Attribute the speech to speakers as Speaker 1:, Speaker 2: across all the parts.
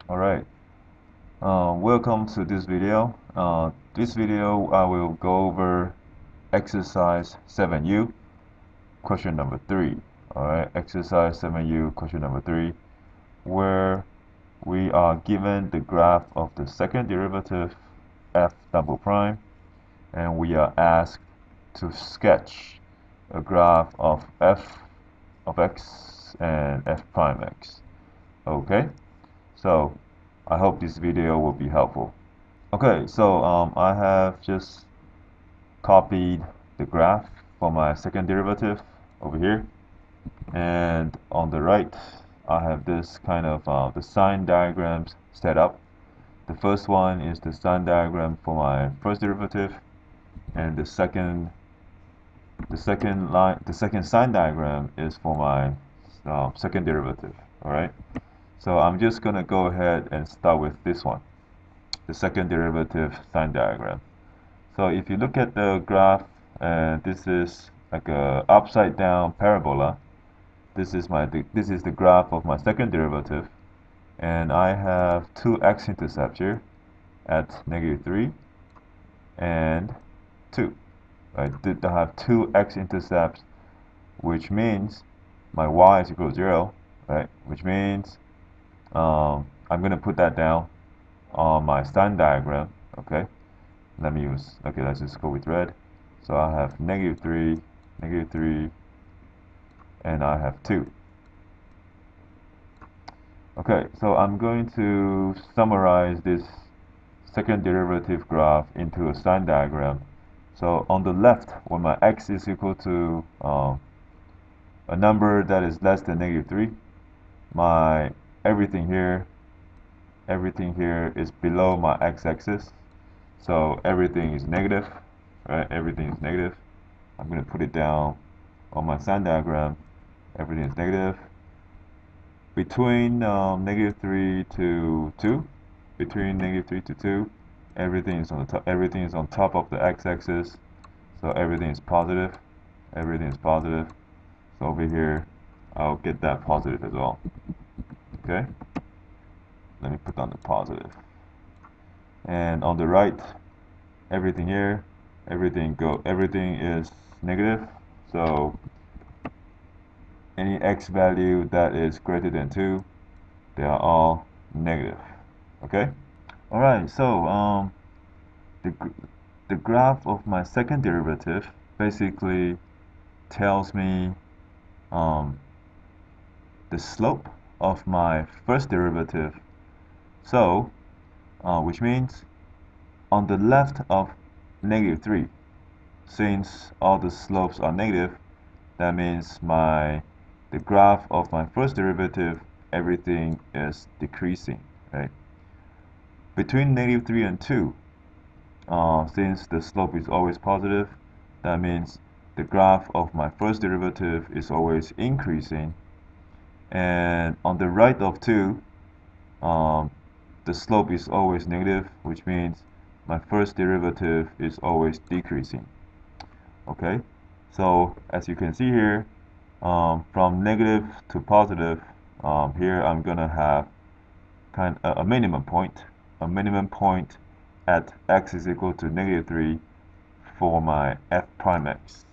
Speaker 1: Alright, welcome to this video. This video I will go over exercise 7U, question number 3. Alright, exercise 7U, question number 3, where we are given the graph of the second derivative f double prime, and we are asked to sketch a graph of f of x and f prime x. Okay, so I hope this video will be helpful. Okay, so I have just copied the graph for my second derivative over here, and on the right I have this kind of the sign diagrams set up. The first one is the sign diagram for my first derivative, and the second sign diagram is for my second derivative. All right, so I'm just gonna go ahead and start with this one, the second derivative sign diagram. So if you look at the graph, and this is like a upside down parabola. This is the graph of my second derivative, and I have two x-intercepts here at -3 and 2. Right? I have two x-intercepts, which means my y is equal to 0, right? Which means I'm going to put that down on my sign diagram. Okay, let's just go with red. So I have -3, -3, and I have 2. Okay, so I'm going to summarize this second derivative graph into a sign diagram. So on the left, when my x is equal to a number that is less than -3, my everything here is below my x-axis. So everything is negative, right? Everything is negative. I'm going to put it down on my sign diagram. Everything is negative. Between -3 to 2, between -3 to 2, everything is on the top. Everything is on top of the x-axis, so everything is positive. Everything is positive. So over here, I'll get that positive as well. Okay. Let me put down the positive. And on the right, everything here, everything is negative. So any x value that is greater than 2, they are all negative. Okay. All right. So the graph of my second derivative basically tells me the slope of my first derivative. So which means on the left of -3, since all the slopes are negative, that means the graph of my first derivative, everything is decreasing, right? Between -3 and 2, since the slope is always positive, that means the graph of my first derivative is always increasing. And on the right of 2, the slope is always negative, which means my first derivative is always decreasing. Okay, so as you can see here, from negative to positive, here I'm gonna have a minimum point at x is equal to -3 for my f prime x.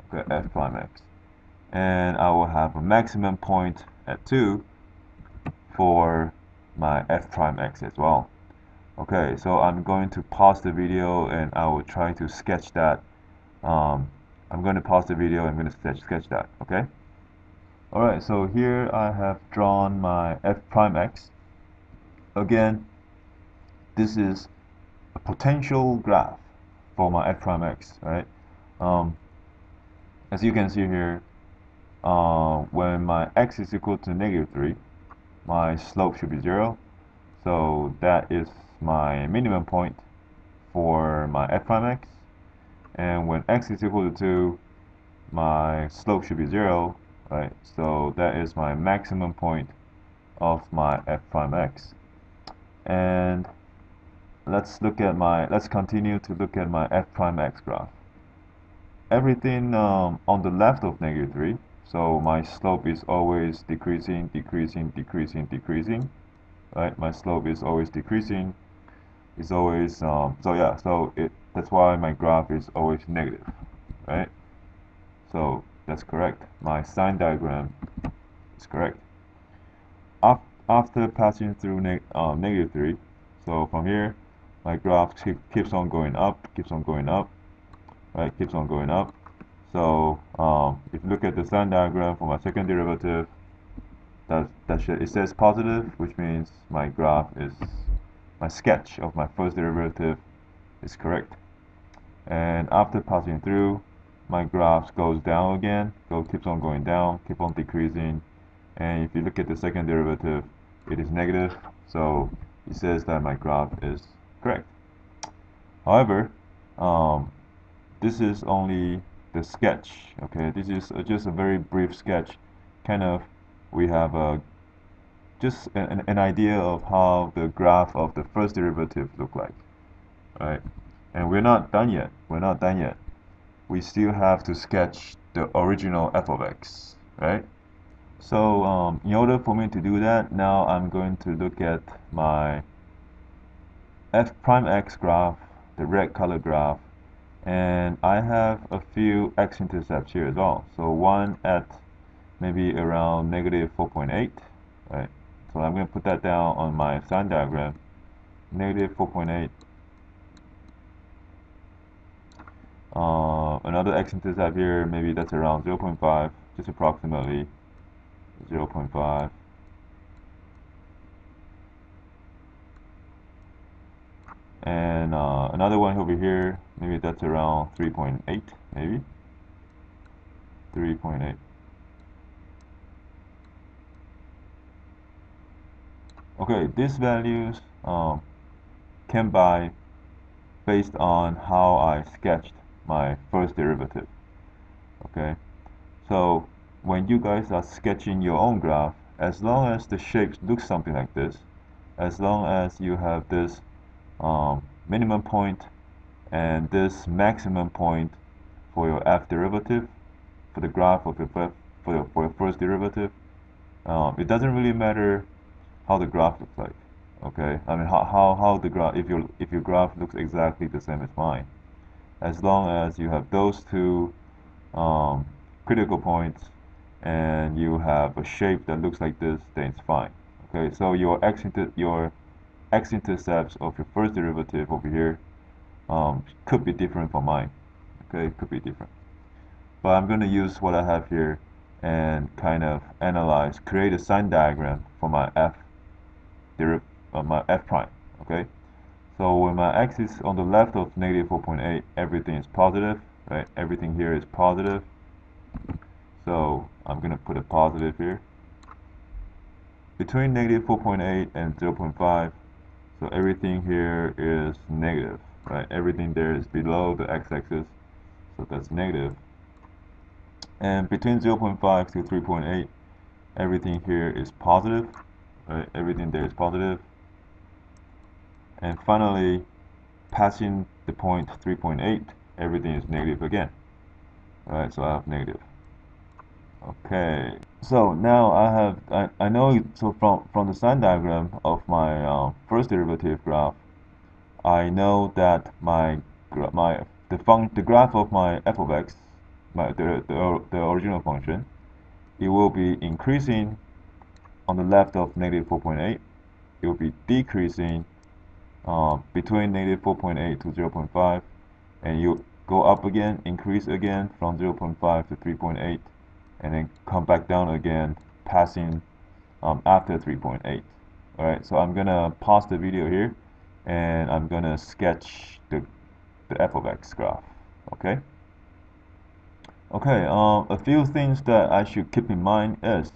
Speaker 1: Okay, f prime x, and I will have a maximum point at 2 for my f prime x as well. Okay, so I'm going to pause the video and I will try to sketch that. I'm going to pause the video and I'm going to sketch that. Okay. Alright, so here I have drawn my f prime x. Again, this is a potential graph for my f prime x, right? As you can see here, when my x is equal to -3, my slope should be 0. So that is my minimum point for my f prime x. And when x is equal to 2, my slope should be 0, right? So that is my maximum point of my f prime x. And let's continue to look at my f prime x graph. Everything on the left of -3, so my slope is always decreasing, decreasing, decreasing, decreasing. right? My slope is always decreasing. It's always that's why my graph is always negative, right? So that's correct. My sign diagram is correct. After passing through -3, so from here, my graph keeps on going up, right? Keeps on going up. So if you look at the sign diagram for my second derivative, it says positive, which means my sketch of my first derivative is correct. And after passing through, my graph goes down again, keeps on going down, keep on decreasing. And if you look at the second derivative, it is negative, so it says that my graph is correct. However, this is only the sketch, okay? This is just a very brief sketch. Kind of, we have just an idea of how the graph of the first derivative look like, right? And we're not done yet. We still have to sketch the original f of x, right? So in order for me to do that, now I'm going to look at my f prime x graph, the red color graph, and I have a few x-intercepts here as well. So one at maybe around -4.8, right? So I'm going to put that down on my sign diagram, -4.8. Another x-intercept here, maybe that's around 0.5, just approximately 0.5. And another one over here, maybe that's around 3.8, maybe 3.8. Okay, these values came by based on how I sketched my first derivative. Okay, so when you guys are sketching your own graph, as long as the shape looks something like this, as long as you have this minimum point and this maximum point for your f derivative, for the graph of your for your first derivative, it doesn't really matter how the graph looks like. Okay, I mean how the graph, if your graph looks exactly the same as mine, as long as you have those two critical points and you have a shape that looks like this, then it's fine. Okay, so your x-intercepts of your first derivative over here could be different from mine. Okay, it could be different. But I'm going to use what I have here and kind of create a sign diagram for my my f prime. Okay, so when my x is on the left of -4.8, everything is positive, right? Everything here is positive. So I'm going to put a positive here. Between -4.8 and 0.5, so everything here is negative, right? Everything there is below the x-axis, so that's negative. And between 0.5 to 3.8, everything here is positive, right? Everything there is positive. And finally, passing the point 3.8, everything is negative again, right? So I have negative. Okay, so now I know, so from the sign diagram of my first derivative graph, I know that the graph of my f of x, the original function, it will be increasing on the left of -4.8. It will be decreasing between -4.8 to 0.5, and you go up again, increase again from 0.5 to 3.8, and then come back down again, passing after 3.8. Alright, so I'm gonna pause the video here, and I'm gonna sketch the f of x graph. Okay. Okay. A few things that I should keep in mind is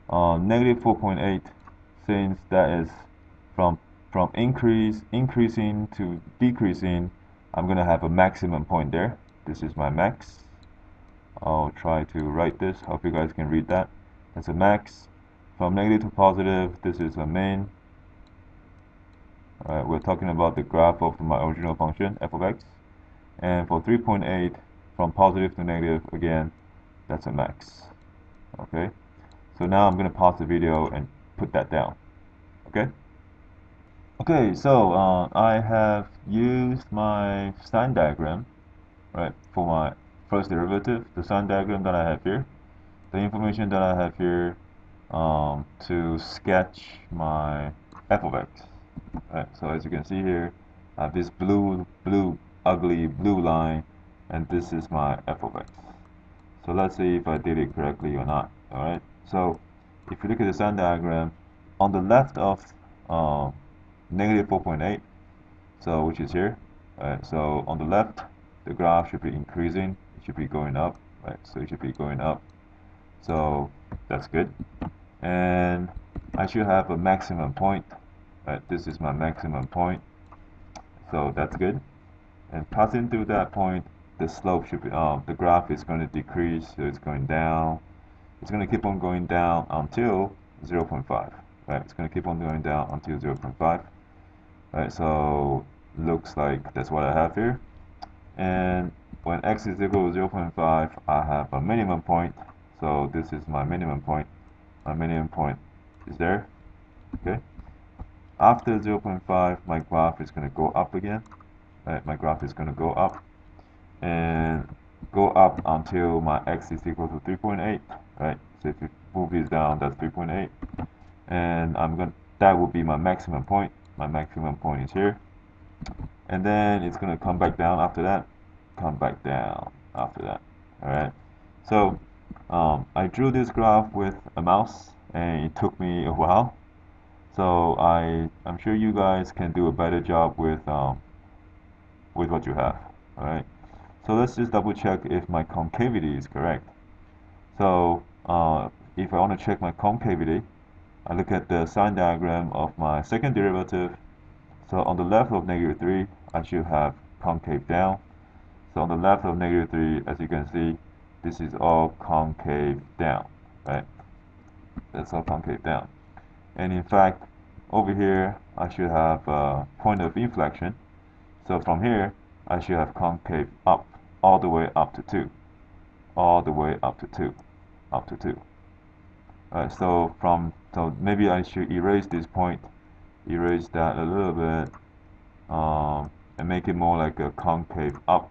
Speaker 1: -4.8, since that is from increasing to decreasing, I'm gonna have a maximum point there. This is my max. I'll try to write this. Hope you guys can read that. That's a max. From negative to positive, this is a min. Alright, we're talking about the graph of my original function, f of x. And for 3.8, from positive to negative, again, that's a max. Okay, so now I'm going to pause the video and put that down. Okay. Okay, so I have used my sign diagram, right, for my first derivative, the sign diagram that I have here, the information that I have here, to sketch my f of x. Right, so as you can see here, I have this ugly blue line, and this is my f of x. So let's see if I did it correctly or not. All right. So if you look at the sign diagram, on the left of negative 4.8, so which is here, right? So on the left, the graph should be increasing. It should be going up, right? So it should be going up. So that's good. And I should have a maximum point, right? This is my maximum point. So that's good. And passing through that point, the slope should be, the graph is going to decrease, so it's going down. It's going to keep on going down until 0.5, right? It's going to keep on going down until 0.5, right? So looks like that's what I have here. And when x is equal to 0.5, I have a minimum point. So this is my minimum point. My minimum point is there, okay? After 0.5, my graph is going to go up again, right? My graph is going to go up and go up until my x is equal to 3.8, right? So if you move this down, that's 3.8, and that will be my maximum point. My maximum point is here, and then it's gonna come back down after that, come back down after that. All right. So I drew this graph with a mouse, and it took me a while. So I'm sure you guys can do a better job with what you have. All right. So let's just double check if my concavity is correct. So if I want to check my concavity, I look at the sign diagram of my second derivative. So on the left of negative 3, I should have concave down. So on the left of negative 3, as you can see, this is all concave down, right? That's all concave down. And in fact, over here, I should have a point of inflection. So from here, I should have concave up, all the way up to 2. All the way up to 2. Up to 2. Alright, so maybe I should erase this point, erase that a little bit, and make it more like a concave up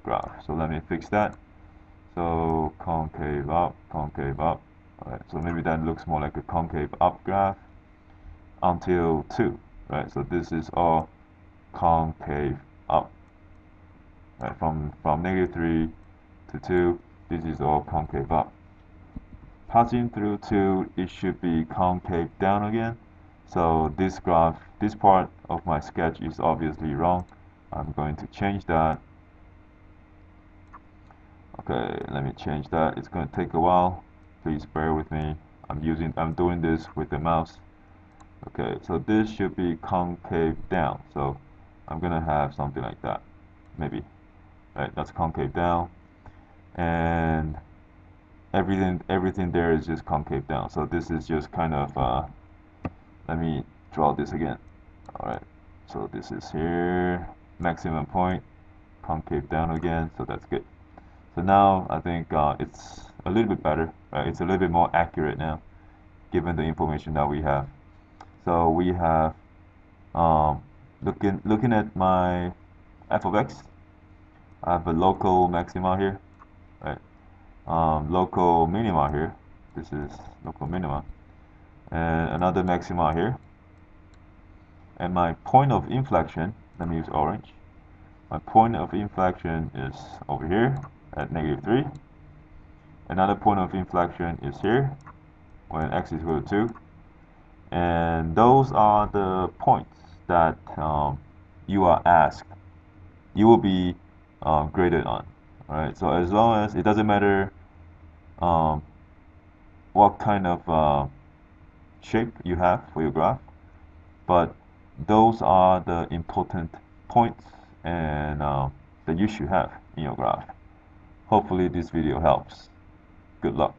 Speaker 1: graph. So let me fix that. So concave up, concave up. Alright, so maybe that looks more like a concave up graph until 2. Right, so this is all concave up. Right, from negative 3 to 2, this is all concave up. Passing through 2, it should be concave down again. So this graph, this part of my sketch is obviously wrong. I'm going to change that. Okay, let me change that. It's going to take a while. Please bear with me. I'm doing this with the mouse. Okay, so this should be concave down. So I'm gonna have something like that, maybe. Right, that's concave down, and everything there is just concave down. So this is just kind of let me draw this again. All right, so this is here, maximum point, concave down again. So that's good. So now I think it's a little bit better, right? It's a little bit more accurate now, given the information that we have. So we have looking at my f of x. I have a local maxima here, right? Local minima here. This is local minima, and another maxima here. And my point of inflection, let me use orange. My point of inflection is over here at negative 3. Another point of inflection is here when x is equal to 2. And those are the points that you are asked, you will be graded on. Alright, so as long as it doesn't matter what kind of shape you have for your graph, but those are the important points and that you should have in your graph. Hopefully this video helps. Good luck.